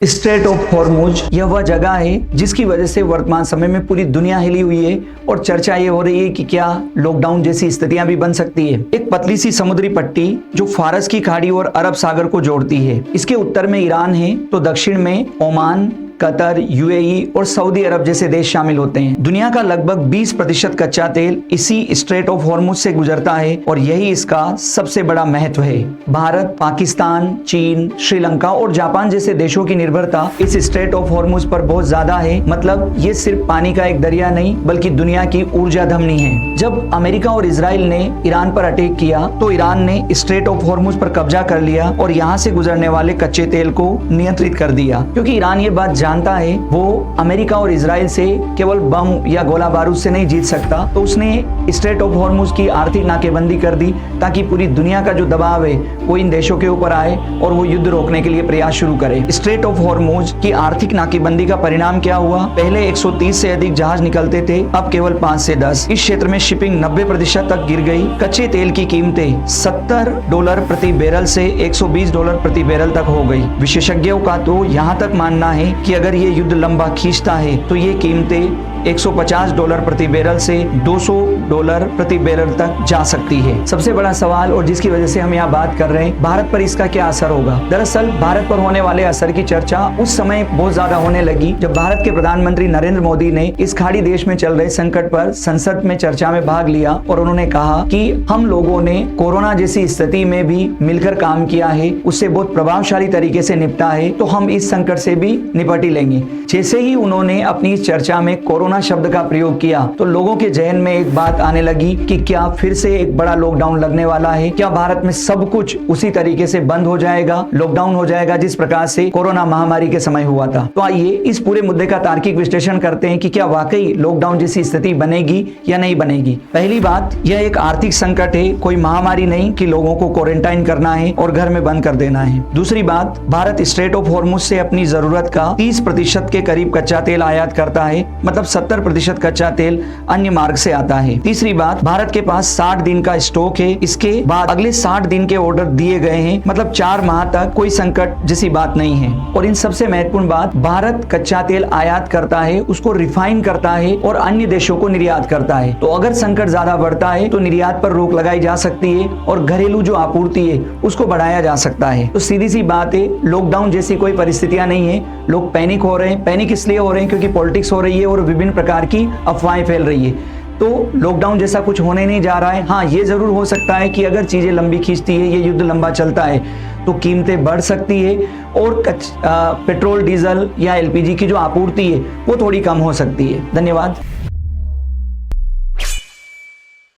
Straight of Hormuz यह वह जगह है जिसकी वजह से वर्तमान समय में पूरी दुनिया हिली हुई है और चर्चा ये हो रही है कि क्या लॉकडाउन जैसी स्थितियां भी बन सकती है। एक पतली सी समुद्री पट्टी जो फारस की खाड़ी और अरब सागर को जोड़ती है। इसके उत्तर में ईरान है तो दक्षिण में ओमान, कतर, यूएई और सऊदी अरब जैसे देश शामिल होते हैं। दुनिया का लगभग 20% कच्चा तेल इसी स्ट्रेट ऑफ हॉर्मुज से गुजरता है और यही इसका सबसे बड़ा महत्व है। भारत, पाकिस्तान, चीन, श्रीलंका और जापान जैसे देशों की निर्भरता इस स्ट्रेट ऑफ हॉर्मुज पर बहुत ज्यादा है। मतलब ये सिर्फ पानी का एक दरिया नहीं बल्कि दुनिया की ऊर्जा धमनी है। जब अमेरिका और इजराइल ने ईरान पर अटैक किया तो ईरान ने स्ट्रेट ऑफ हॉर्मुज पर कब्जा कर लिया और यहाँ से गुजरने वाले कच्चे तेल को नियंत्रित कर दिया। क्योंकि ईरान ये बात जानता है वो अमेरिका और इजराइल से केवल बम या गोला बारूद से नहीं जीत सकता, तो उसने स्ट्रेट ऑफ हॉर्मुज की आर्थिक नाकेबंदी कर दी ताकि पूरी दुनिया का जो दबाव है वो इन देशों के ऊपर आए और वो युद्ध रोकने के लिए प्रयास शुरू करे। स्ट्रेट ऑफ हॉर्मुज की आर्थिक नाकेबंदी का परिणाम क्या हुआ? पहले 130 से अधिक जहाज निकलते थे, अब केवल 5 से 10। इस क्षेत्र में शिपिंग 90% तक गिर गई। कच्चे तेल की कीमतें $70 प्रति बैरल से $120 प्रति बैरल तक हो गई। विशेषज्ञों का तो यहाँ तक मानना है कि अगर ये युद्ध लंबा खींचता है तो ये कीमतें $150 प्रति बैरल से $200 प्रति बैरल तक जा सकती है। सबसे बड़ा सवाल और जिसकी वजह से हम यहाँ बात कर रहे हैं, भारत पर इसका क्या असर होगा? दरअसल भारत पर होने वाले असर की चर्चा उस समय बहुत ज्यादा होने लगी जब भारत के प्रधानमंत्री नरेंद्र मोदी ने इस खाड़ी देश में चल रहे संकट पर संसद में चर्चा में भाग लिया और उन्होंने कहा कि हम लोगों ने कोरोना जैसी स्थिति में भी मिलकर काम किया है, उससे बहुत प्रभावशाली तरीके से निपटा है, तो हम इस संकट से भी निपट ही लेंगे। जैसे ही उन्होंने अपनी इस चर्चा में कोरोना शब्द का प्रयोग किया तो लोगों के जहन में एक बात आने लगी कि क्या फिर से एक बड़ा लॉकडाउन लगने वाला है? क्या भारत में सब कुछ उसी तरीके से बंद हो जाएगा, लॉकडाउन हो जाएगा जिस प्रकार से कोरोना महामारी के समय हुआ था? तो आइए इस पूरे मुद्दे का तार्किक विश्लेषण करते हैं कि क्या वाकई लॉकडाउन जैसी स्थिति बनेगी या नहीं बनेगी। पहली बात, यह एक आर्थिक संकट है, कोई महामारी नहीं कि लोगों को क्वारंटाइन करना है और घर में बंद कर देना है। दूसरी बात, भारत स्ट्रेट ऑफ हॉर्मुज से अपनी जरूरत का 30% के करीब कच्चा तेल आयात करता है, मतलब 70% कच्चा तेल अन्य मार्ग से आता है। तीसरी बात, भारत के पास 60 दिन का स्टॉक है, इसके बाद अगले 60 दिन के ऑर्डर दिए गए हैं, मतलब 4 माह तक कोई संकट जैसी बात नहीं है। और इन सबसे महत्वपूर्ण बात, भारत कच्चा तेल आयात करता है, उसको रिफाइन करता है और अन्य देशों को निर्यात करता है। तो अगर संकट ज्यादा बढ़ता है तो निर्यात पर रोक लगाई जा सकती है और घरेलू जो आपूर्ति है उसको बढ़ाया जा सकता है। तो सीधी सी बात है, लॉकडाउन जैसी कोई परिस्थितियां नहीं है। लोग पैनिक हो रहे हैं। पैनिक इसलिए हो रहे हैं क्योंकि पॉलिटिक्स हो रही है और विभिन्न प्रकार की अफवाहें फैल रही है। तो लॉकडाउन जैसा कुछ होने नहीं जा रहा है। हाँ, ये जरूर हो सकता है कि अगर चीजें लंबी खींचती है, ये युद्ध लंबा चलता है तो कीमतें बढ़ सकती है और पेट्रोल, डीजल या एलपीजी की जो आपूर्ति है वो थोड़ी कम हो सकती है। धन्यवाद।